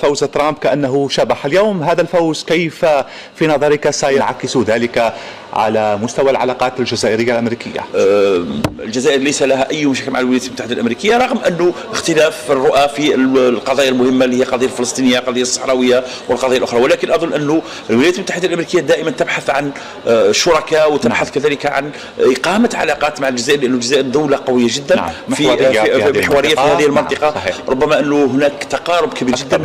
فوز ترامب كأنه شبح اليوم. هذا الفوز كيف في نظرك سينعكس ذلك على مستوى العلاقات الجزائرية الأمريكية؟ الجزائر ليس لها أي مشكلة مع الولايات المتحدة الأمريكية، رغم أنه اختلاف الرؤى في القضايا المهمة اللي هي القضية الفلسطينية، القضية الصحراوية والقضايا الأخرى، ولكن أظن أنه الولايات المتحدة الأمريكية دائما تبحث عن شركاء وتبحث كذلك عن إقامة علاقات مع الجزائر، لأن الجزائر دولة قوية جدا في محورية في هذه المنطقة. ربما أنه هناك تقارب كبير جدا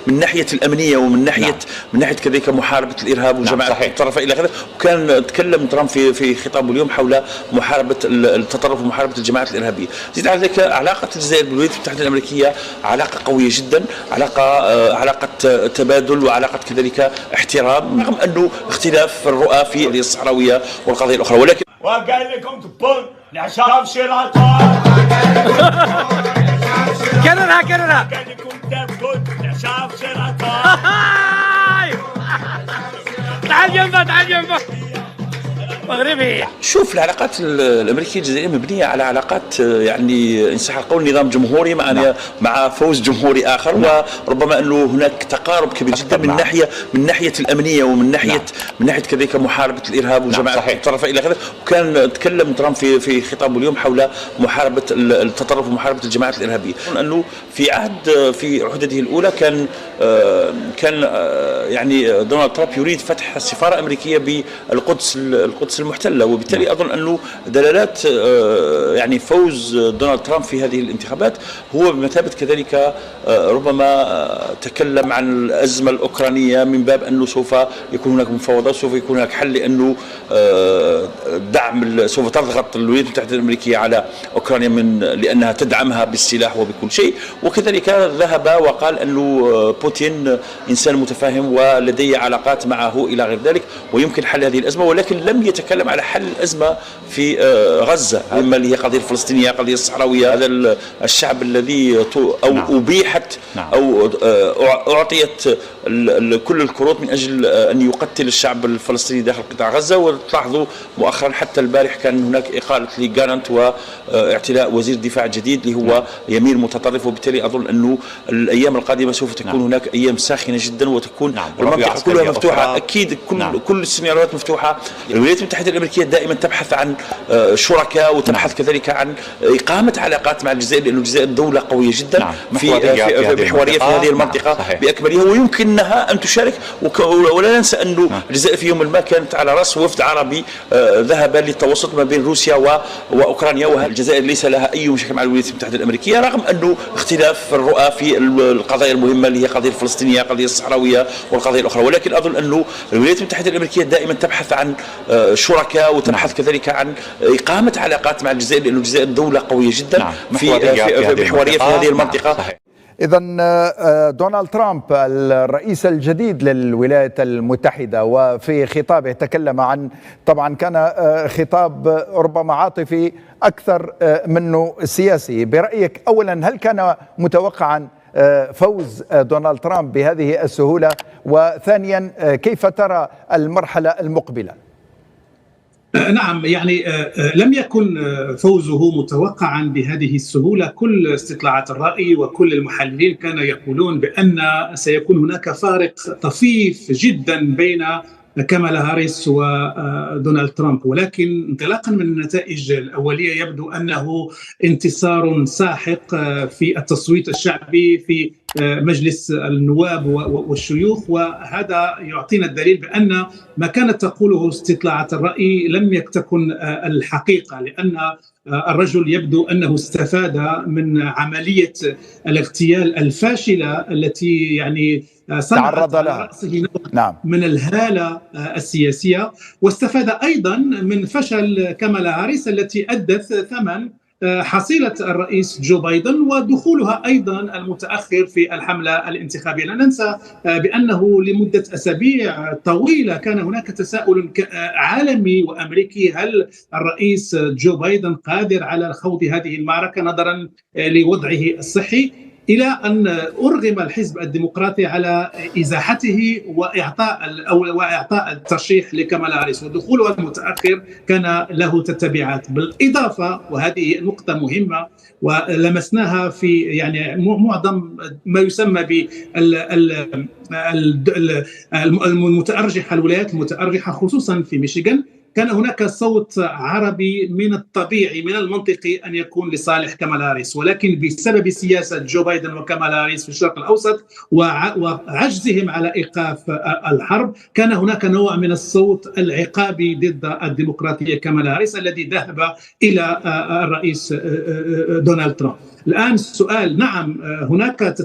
من ناحية الأمنية ومن ناحية كذلك محاربة الإرهاب وجماعة الطرفين إلى آخره. وكان تكلم ترامب في خطابه اليوم حول محاربة التطرف ومحاربة الجماعات الإرهابية. زيد على ذلك علاقة الجزائر بالولايات المتحدة الأمريكية علاقة قوية جدا، علاقة تبادل وعلاقة كذلك احترام، رغم أنه اختلاف الرؤى في الصحراوية والقضايا الأخرى. ولكن وقال لكم تبون نعشاب شراطان كررها قال لكم تبون نعشاب شراطان. تعال جنبه مغربي. شوف، العلاقات الامريكيه الجزائريه مبنيه على علاقات يعني ان صح القول نظام جمهوري مع فوز جمهوري اخر، وربما انه هناك تقارب كبير جدا من ناحيه الامنيه ومن ناحيه كذلك محاربه الارهاب وجماعه الطرفين الى اخره. وكان تكلم ترامب في خطابه اليوم حول محاربه التطرف ومحاربه الجماعات الارهابيه، انه في عهدته الاولى كان يعني دونالد ترامب يريد فتح سفاره امريكيه بالقدس المحتله، وبالتالي اظن انه دلالات يعني فوز دونالد ترامب في هذه الانتخابات هو بمثابه كذلك ربما تكلم عن الازمه الاوكرانيه من باب انه سوف يكون هناك مفاوضات، سوف يكون هناك حل، لانه سوف تضغط الولايات المتحده الامريكيه على اوكرانيا لانها تدعمها بالسلاح وبكل شيء. وكذلك ذهب وقال انه بوتين انسان متفاهم ولديه علاقات معه الى غير ذلك ويمكن حل هذه الازمه، ولكن لم يتكلم على حل الازمه في غزه، اما اللي هي قضيه الفلسطينيه، قضيه الصحراويه. هذا الشعب الذي ابيحت او اعطيت كل الكروت من اجل ان يقتل الشعب الفلسطيني داخل قطاع غزه. وتلاحظوا مؤخرا حتى البارح كان هناك اقاله لجارنت واعتلاء وزير الدفاع الجديد اللي هو يمين متطرف. وبالتالي اظن انه الايام القادمه سوف تكون هناك ايام ساخنه جدا، وتكون المنطقه كلها مفتوحه. اكيد كل السيناريوهات مفتوحه. الولايات المتحده الامريكيه دائما تبحث عن شركاء وتبحث كذلك عن اقامه علاقات مع الجزائر، لأن الجزائر دوله قويه جدا في محوريه في هذه المنطقه باكملها، ويمكنها ان تشارك. ولا ننسى انه الجزائر في يوم ما كانت على راس وفد عربي ذهب للتوسط ما بين روسيا واوكرانيا، والجزائر ليس لها اي مشكله مع الولايات المتحده الامريكيه، رغم انه اختلاف الرؤى في القضايا المهمه اللي هي القضيه الفلسطينيه، القضيه الصحراويه والقضايا الاخرى. ولكن اظن انه الولايات المتحده الامريكيه دائما تبحث عن شركاء وتبحث كذلك عن إقامة علاقات مع الجزائر، لأن الجزائر دولة قوية جدا في محورية في هذه المنطقة. إذن دونالد ترامب الرئيس الجديد للولايات المتحدة وفي خطابه تكلم عن، طبعا كان خطاب ربما عاطفي أكثر منه سياسي. برأيك أولا، هل كان متوقعا فوز دونالد ترامب بهذه السهولة؟ وثانيا، كيف ترى المرحلة المقبلة؟ نعم، يعني لم يكن فوزه متوقعا بهذه السهولة. كل استطلاعات الرأي وكل المحللين كانوا يقولون بأن سيكون هناك فارق طفيف جدا بين كامالا هاريس ودونالد ترامب، ولكن انطلاقا من النتائج الأولية يبدو أنه انتصار ساحق في التصويت الشعبي في مجلس النواب والشيوخ. وهذا يعطينا الدليل بأن ما كانت تقوله استطلاعات الرأي لم تكن الحقيقة، لأن الرجل يبدو أنه استفاد من عملية الاغتيال الفاشلة التي يعني تعرض لها من الهالة السياسية، واستفاد أيضا من فشل كامالا هاريس التي أدت ثمن حصيلة الرئيس جو بايدن ودخولها أيضا المتأخر في الحملة الانتخابية. لا ننسى بأنه لمدة أسابيع طويلة كان هناك تساؤل عالمي وأمريكي: هل الرئيس جو بايدن قادر على خوض هذه المعركة نظرا لوضعه الصحي؟ إلى أن أرغم الحزب الديمقراطي على إزاحته وإعطاء الترشيح لكامالا هاريس، ودخولها المتأخر كان له تتبعات. بالإضافة، وهذه نقطة مهمة ولمسناها في يعني معظم ما يسمى بالمتأرجحة، الولايات المتأرجحة خصوصا في ميشيغان، كان هناك صوت عربي من الطبيعي من المنطقي أن يكون لصالح كامالا هاريس، ولكن بسبب سياسة جو بايدن وكامالا هاريس في الشرق الأوسط وعجزهم على إيقاف الحرب، كان هناك نوع من الصوت العقابي ضد الديمقراطية كامالا هاريس الذي ذهب إلى الرئيس دونالد ترامب. الآن السؤال، نعم هناك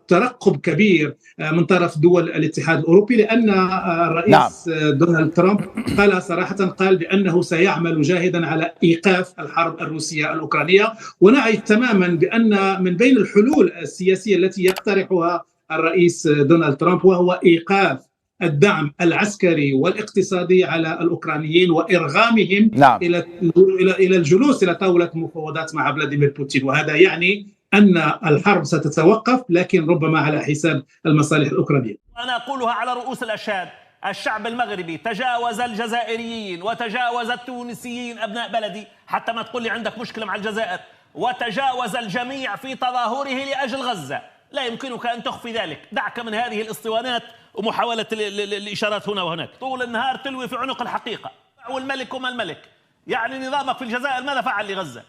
ترقب كبير من طرف دول الاتحاد الأوروبي، لأن الرئيس دونالد ترامب قال صراحة، قال بأنه سيعمل جاهدا على إيقاف الحرب الروسية الأوكرانية، ونعي تماما بأن من بين الحلول السياسية التي يقترحها الرئيس دونالد ترامب وهو إيقاف الدعم العسكري والاقتصادي على الأوكرانيين وإرغامهم إلى الجلوس إلى طاولة المفاوضات مع فلاديمير بوتين، وهذا يعني أن الحرب ستتوقف، لكن ربما على حساب المصالح الأوكرانية. أنا أقولها على رؤوس الأشهاد: الشعب المغربي تجاوز الجزائريين وتجاوز التونسيين أبناء بلدي، حتى ما تقول لي عندك مشكلة مع الجزائر، وتجاوز الجميع في تظاهره لأجل غزة. لا يمكنك أن تخفي ذلك. دعك من هذه الاسطوانات ومحاولة الإشارات هنا وهناك. طول النهار تلوي في عنق الحقيقة. والملك وما الملك، يعني نظامك في الجزائر ماذا فعل لغزة؟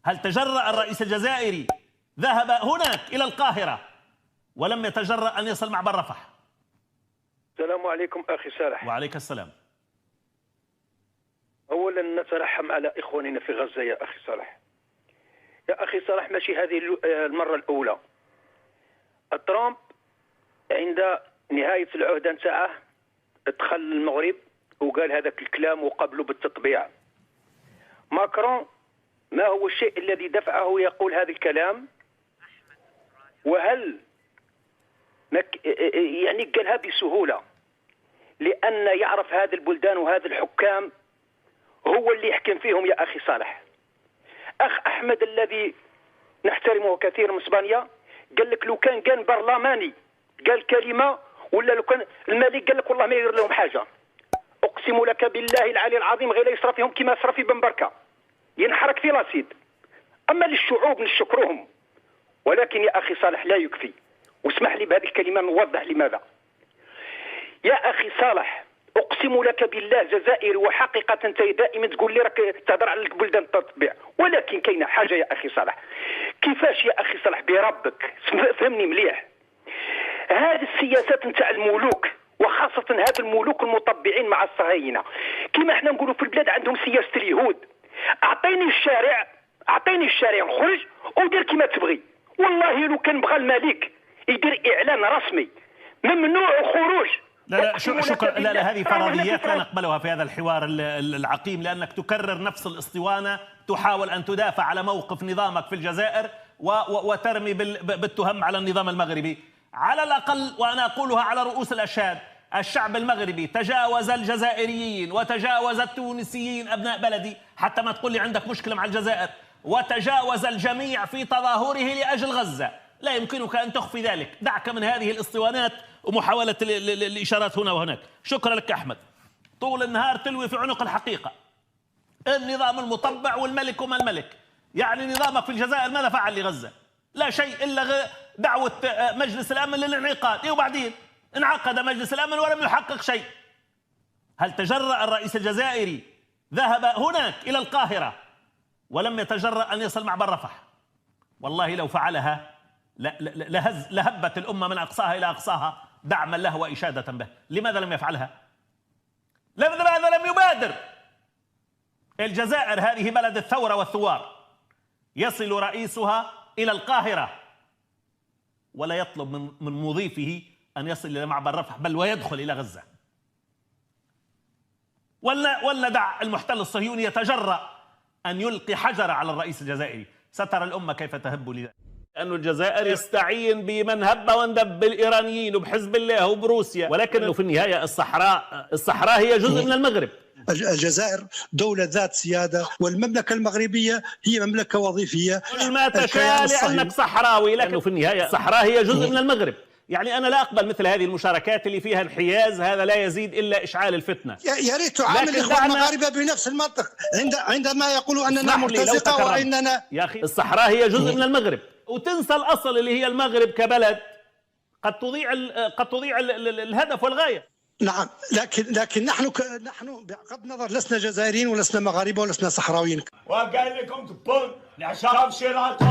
هل تجرأ الرئيس الجزائري ذهب هناك إلى القاهرة ولم يتجرأ أن يصل معبر رفح؟ السلام عليكم أخي صالح. وعليك السلام. أولا نترحم على إخواننا في غزة يا أخي صالح. يا أخي صالح، ماشي هذه المرة الأولى. ترامب عند نهاية العهدة نتاعه دخل المغرب وقال هذاك الكلام وقبله بالتطبيع. ماكرون ما هو الشيء الذي دفعه يقول هذا الكلام؟ وهل يعني قالها بسهولة لأن يعرف هذه البلدان وهذا الحكام هو اللي يحكم فيهم يا أخي صالح. أخ أحمد الذي نحترمه كثيرا من اسبانيا قال لك لو كان برلماني قال كلمة، ولا لو كان الملك قال لك والله ما يدير لهم حاجة. أقسم لك بالله العلي العظيم غير يصرى فيهم كما يصرى في بن بركة، ينحرك في رصيد. أما للشعوب نشكرهم، ولكن يا أخي صالح لا يكفي. واسمح لي بهذه الكلمة نوضح لماذا. يا أخي صالح، أقسم لك بالله جزائري، وحقيقة أنت دائما تقول لي راك تهضر على البلدان التطبيع، ولكن كاينة حاجة يا أخي صالح. كيفاش يا أخي صالح بربك فهمني مليح، هذه السياسات نتاع الملوك وخاصة هذا الملوك المطبعين مع الصهاينة، كما احنا نقولوا في البلاد عندهم سياسة اليهود. أعطيني الشارع نخرج ودير كما تبغي. والله لو كان بغى الملك يدير إعلان رسمي ممنوع الخروج. لا شكرا. لا هذه فرضيات لا نقبلها في هذا الحوار العقيم، لأنك تكرر نفس الاسطوانة، تحاول أن تدافع على موقف نظامك في الجزائر وترمي بالتهم على النظام المغربي. على الأقل، وأنا أقولها على رؤوس الأشهاد، الشعب المغربي تجاوز الجزائريين وتجاوز التونسيين أبناء بلدي، حتى ما تقول لي عندك مشكلة مع الجزائر، وتجاوز الجميع في تظاهره لأجل غزة. لا يمكنك أن تخفي ذلك. دعك من هذه الاسطوانات ومحاولة الإشارات هنا وهناك. شكرا لك أحمد. طول النهار تلوي في عنق الحقيقة. النظام المطبع والملك وما الملك، يعني نظامك في الجزائر ماذا فعل لغزة؟ لا شيء إلا دعوة مجلس الأمن للانعقاد. وبعدين انعقد مجلس الأمن ولم يحقق شيء. هل تجرأ الرئيس الجزائري ذهب هناك إلى القاهرة ولم يتجرأ أن يصل معبر رفح؟ والله لو فعلها لهبت الأمة من أقصاها إلى أقصاها دعما له وإشادة به. لماذا لم يفعلها؟ لماذا لم يبادر؟ الجزائر هذه بلد الثورة والثوار، يصل رئيسها إلى القاهرة ولا يطلب من مضيفه أن يصل إلى معبر رفح، بل ويدخل إلى غزة. ولا دع المحتل الصهيوني يتجرأ أن يلقي حجر على الرئيس الجزائري. سترى الأمة كيف تهب لذلك، لأن الجزائر يستعين بمن هب واندب بالإيرانيين وبحزب الله وبروسيا، ولكن في النهاية الصحراء هي جزء من المغرب. الجزائر دولة ذات سيادة، والمملكة المغربية هي مملكة وظيفية. كل ما تشاء لأنك صحراوي، لكنه في النهاية الصحراء هي جزء من المغرب. يعني أنا لا أقبل مثل هذه المشاركات اللي فيها انحياز، هذا لا يزيد إلا إشعال الفتنة. يا ريت تعامل الإخوان المغاربة بنفس المنطق عندما يقولوا أننا مرتزقة وأننا يا أخي الصحراء هي جزء من المغرب، وتنسى الأصل اللي هي المغرب كبلد. قد تضيع الهدف والغاية. نعم، لكن نحن بغض النظر لسنا جزائريين ولسنا مغاربة ولسنا صحراويين. وقال لكم تبون نعشاب شراطة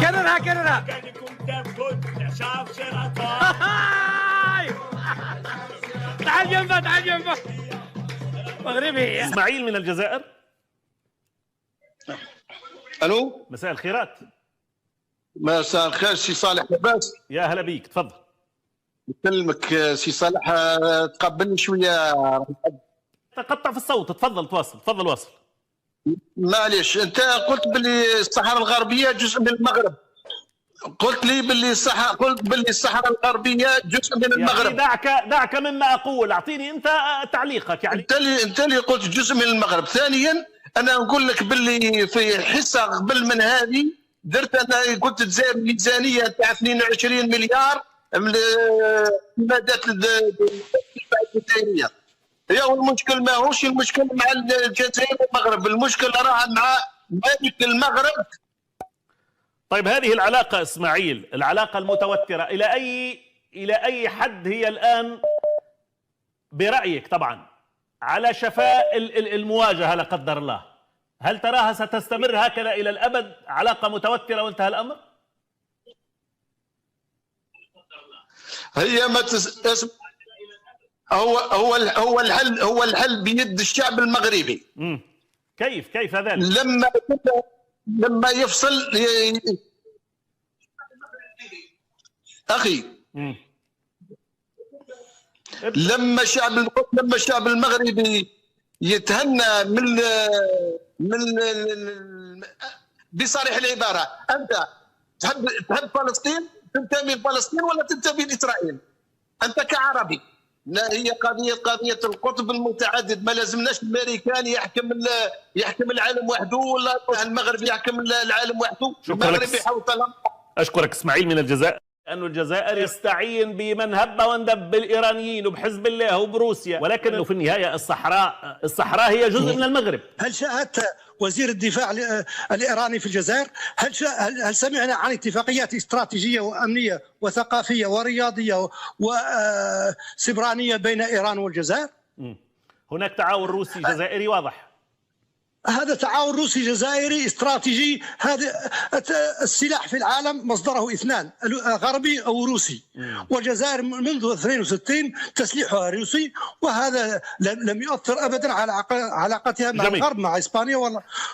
كررها قال لكم تبون نعشاب شراطة. تعال جنبه مغربي. إسماعيل من الجزائر. الو، مساء الخيرات. مساء الخير سي صالح لاباس؟ يا هلا بيك، تفضل. نكلمك سي صالح، تقبلني شويه. تقطع في الصوت، تفضل واصل. معليش، انت قلت باللي الصحراء الغربيه جزء من المغرب. قلت باللي الصحراء الغربيه جزء من المغرب. دعك مما اقول، اعطيني انت تعليقك. يعني انت اللي قلت جزء من المغرب. ثانيا انا نقول لك باللي في حصه قبل من هذه انا قلت الجزائر ميزانيه تاع 22 مليار مادات الجزائريه. هي المشكل ماهوش المشكل مع الجزائر والمغرب، المشكل راه مع مالك المغرب. طيب هذه العلاقة إسماعيل، العلاقة المتوترة إلى أي حد هي الآن برأيك طبعا على شفاء المواجهة لا قدر الله؟ هل تراها ستستمر هكذا إلى الأبد، علاقة متوترة وانتهى الأمر؟ هي ما هو الحل بيد الشعب المغربي. كيف ذلك؟ لما يفصل اخي، لما الشعب المغربي يتهنى من بصريح العباره، انت تحب فلسطين، تنتمي لفلسطين ولا تنتمي لاسرائيل؟ انت كعربي. لا، هي قضيه القطب المتعدد. ما لازمناش الامريكان يحكم العالم وحده، ولا المغرب يحكم العالم وحده. المغرب يحوط. اشكرك اسماعيل من الجزائر. أن الجزائر يستعين بمن هب واندب بالإيرانيين وبحزب الله وبروسيا، ولكن في النهاية الصحراء هي جزء من المغرب. هل شاهدت وزير الدفاع الإيراني في الجزائر؟ هل سمعنا عن اتفاقيات استراتيجية وأمنية وثقافية ورياضية وسبرانية بين إيران والجزائر؟ هناك تعاون روسي جزائري واضح. هذا تعاون روسي جزائري استراتيجي. هذا السلاح في العالم مصدره اثنان، غربي او روسي، والجزائر منذ 62 تسليحها روسي، وهذا لم يؤثر ابدا على علاقتها مع الغرب، مع اسبانيا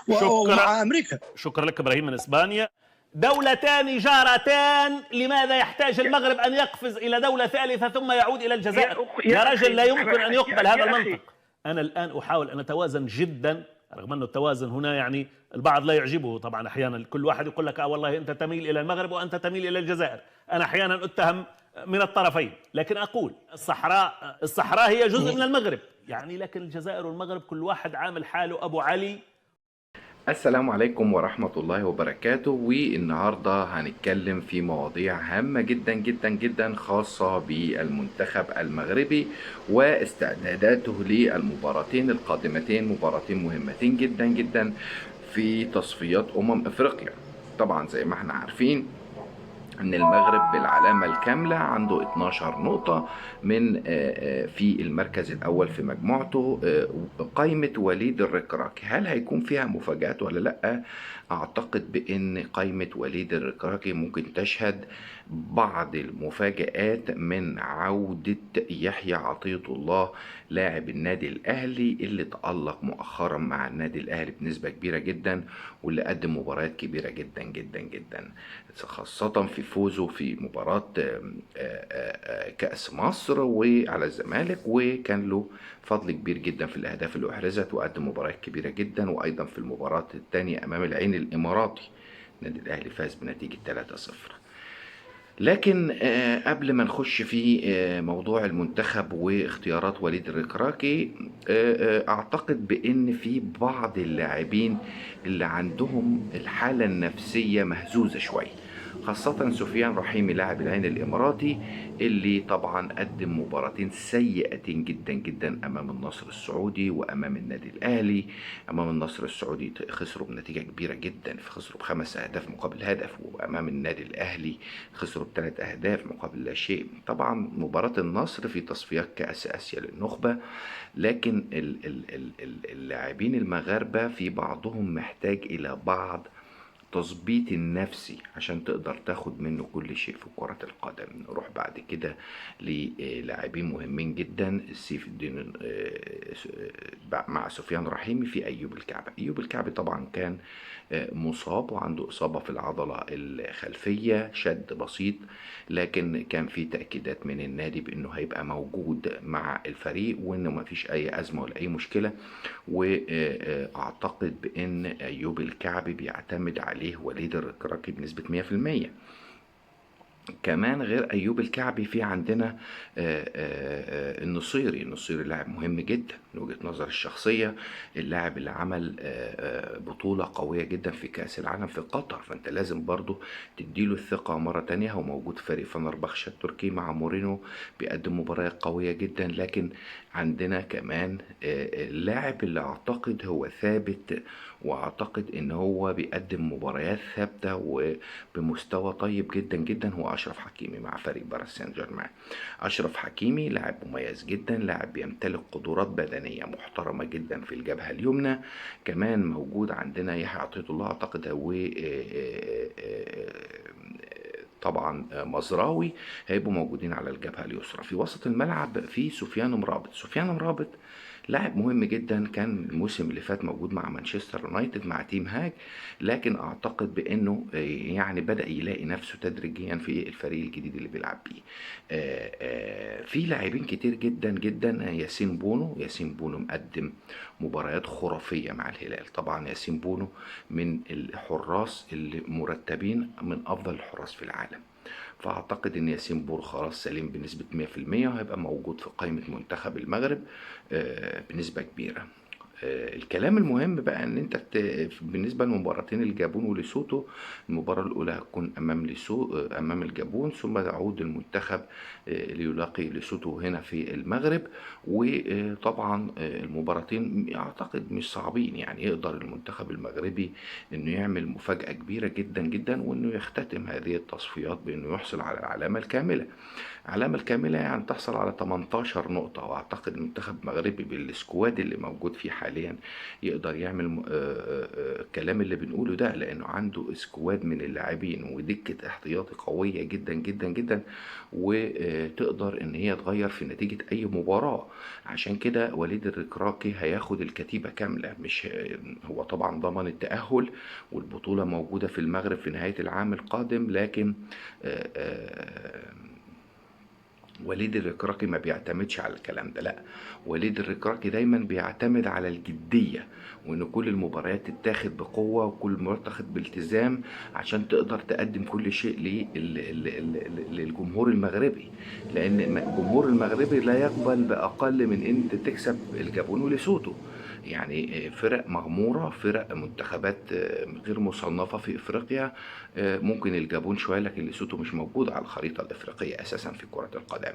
ومع امريكا. شكرا لك ابراهيم من اسبانيا. دولتان جارتان، لماذا يحتاج المغرب ان يقفز الى دوله ثالثه ثم يعود الى الجزائر؟ يا رجل لا يمكن ان يقبل هذا المنطق. انا الان احاول ان اتوازن جدا، رغم أن التوازن هنا يعني البعض لا يعجبه طبعا. أحيانا كل واحد يقول لك والله أنت تميل إلى المغرب وأنت تميل إلى الجزائر. أنا أحيانا أتهم من الطرفين، لكن أقول الصحراء هي جزء من المغرب يعني، لكن الجزائر والمغرب كل واحد عامل حاله أبو علي. السلام عليكم ورحمة الله وبركاته. والنهاردة هنتكلم في مواضيع هامة جدا جدا جدا خاصة بالمنتخب المغربي واستعداداته للمباراتين القادمتين، مباراتين مهمتين جدا جدا في تصفيات أفريقيا. طبعا زي ما احنا عارفين ان المغرب بالعلامة الكاملة عنده 12 نقطة من في المركز الاول في مجموعته. قائمة وليد الركراكي هل هيكون فيها مفاجآت ولا لا؟ اعتقد بان قائمة وليد الركراكي ممكن تشهد بعض المفاجآت من عودة يحيى عطية الله لاعب النادي الاهلي اللي تألق مؤخرا مع النادي الاهلي بنسبة كبيرة جدا، واللي قدم مباريات كبيرة جدا جدا جدا، خاصة في فوزه في مباراة كأس مصر وعلى الزمالك، وكان له فضل كبير جدا في الأهداف اللي أحرزت، وقدم مباريات كبيرة جدا. وأيضا في المباراة الثانية أمام العين الإماراتي النادي الأهلي فاز بنتيجة 3-0. لكن قبل ما نخش في موضوع المنتخب واختيارات وليد الركراكي، اعتقد بان في بعض اللاعبين اللي عندهم الحالة النفسية مهزوزة شوية، خاصة سفيان رحيمي لاعب العين الإماراتي اللي طبعا قدم مباراتين سيئتين جدا جدا أمام النصر السعودي وأمام النادي الأهلي. أمام النصر السعودي خسروا بنتيجة كبيرة جدا، خسروا ب5 أهداف مقابل هدف، وأمام النادي الأهلي خسروا ب3 أهداف مقابل لا شيء. طبعا مباراة النصر في تصفيات كأس آسيا للنخبة، لكن اللاعبين المغاربة في بعضهم محتاج إلى بعض تظبيط النفسي عشان تقدر تاخد منه كل شيء في كرة القدم. نروح بعد كده للاعبين مهمين جدا، سيف الدين مع سفيان رحيمي في أيوب الكعبي. أيوب الكعبي طبعا كان مصاب وعنده إصابة في العضلة الخلفية، شد بسيط، لكن كان في تأكيدات من النادي بأنه هيبقى موجود مع الفريق وأنه ما فيش أي أزمة ولا أي مشكلة. وأعتقد بأن أيوب الكعبي بيعتمد عليه وليد الركراكي بنسبة 100%. كمان غير أيوب الكعبي في عندنا النصيري لاعب مهم جدا من وجهة نظر الشخصية، اللاعب اللي عمل بطولة قوية جدا في كأس العالم في قطر، فأنت لازم برضو تديله الثقة مرة تانية. هو موجود في فريق فنربخشة التركي مع مورينو، بيقدم مباريات قوية جدا. لكن عندنا كمان اللاعب اللي أعتقد هو ثابت، واعتقد ان هو بيقدم مباريات ثابته وبمستوى طيب جدا جدا، هو اشرف حكيمي مع فريق باريس سان جيرمان. اشرف حكيمي لاعب مميز جدا، لاعب بيمتلك قدرات بدنيه محترمه جدا في الجبهه اليمنى. كمان موجود عندنا يحيى عطية الله اعتقد، هو طبعا مزراوي هيبقوا موجودين على الجبهه اليسرى. في وسط الملعب في سفيان مرابط لاعب مهم جدا، كان الموسم اللي فات موجود مع مانشستر يونايتد مع تيم هاج، لكن اعتقد بانه يعني بدأ يلاقي نفسه تدريجيا في الفريق الجديد اللي بيلعب بيه. في لاعبين كتير جدا جدا. ياسين بونو مقدم مباريات خرافية مع الهلال. طبعا ياسين بونو من الحراس اللي مرتبين من افضل الحراس في العالم، فأعتقد إن ياسين بونو خلاص سليم بنسبة 100% وهيبقى موجود في قائمة منتخب المغرب بنسبة كبيرة. الكلام المهم بقى ان انت بالنسبه لمباراتين الجابون وليسوتو، المباراه الاولى هتكون امام الجابون، ثم يعود المنتخب ليلاقي ليسوتو هنا في المغرب. وطبعا المباراتين اعتقد مش صعبين، يعني يقدر المنتخب المغربي انه يعمل مفاجاه كبيره جدا جدا، وانه يختتم هذه التصفيات بانه يحصل على العلامه الكامله يعني تحصل على 18 نقطه. واعتقد المنتخب المغربي بالسكواد اللي موجود فيه حاليا يقدر يعمل الكلام اللي بنقوله ده، لانه عنده سكواد من اللاعبين ودكة احتياطي قوية جدا جدا جدا، وتقدر ان هي تغير في نتيجة اي مباراة. عشان كده وليد الركراكي هياخد الكتيبة كاملة، مش هو طبعا ضمن التأهل والبطولة موجودة في المغرب في نهاية العام القادم، لكن وليد الركراكي ما بيعتمدش على الكلام ده، لا، وليد الركراكي دايما بيعتمد على الجدية، وان كل المباريات تتاخد بقوة وكل مباراة تاخد بالتزام عشان تقدر تقدم كل شيء للجمهور المغربي، لان الجمهور المغربي لا يقبل باقل من ان انت تكسب الجابون وليسوتو. يعني فرق مغمورة، فرق منتخبات غير مصنفة في افريقيا، ممكن الجابون شوية لكن ليسوتو مش موجود على الخريطة الافريقية اساسا في كرة القدم.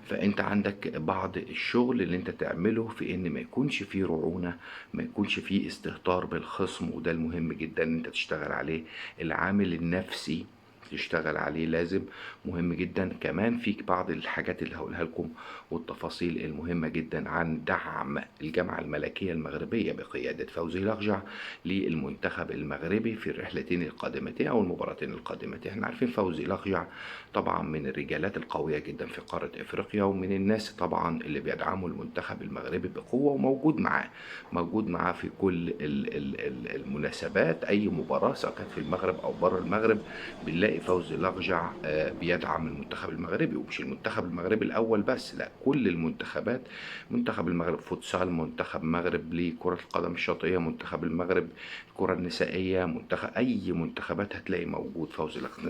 فانت عندك بعض الشغل اللي انت تعمله في ان ما يكونش فيه رعونة، ما يكونش فيه استهتار بالخصم، وده المهم جدا ان انت تشتغل عليه. العامل النفسي تشتغل عليه لازم مهم جدا. كمان فيك بعض الحاجات اللي هقولها لكم والتفاصيل المهمة جدا عن دعم الجامعة الملكية المغربية بقيادة فوزي لغجع للمنتخب المغربي في الرحلتين القادمتين او المباراتين القادمتين. احنا عارفين فوزي لغجع طبعا من الرجالات القوية جدا في قارة افريقيا، ومن الناس طبعا اللي بيدعموا المنتخب المغربي بقوة، وموجود معاه في كل المناسبات. اي مباراة سواء كانت في المغرب او بره المغرب بنلاقي فوزي لغجع بيدعم المنتخب المغربي، ومش المنتخب المغربي الاول بس، لا، كل المنتخبات. منتخب المغرب فوتسال، منتخب المغرب لكرة القدم الشاطئية، منتخب المغرب الكرة النسائية، اي منتخبات هتلاقي موجود فوزي لغجع.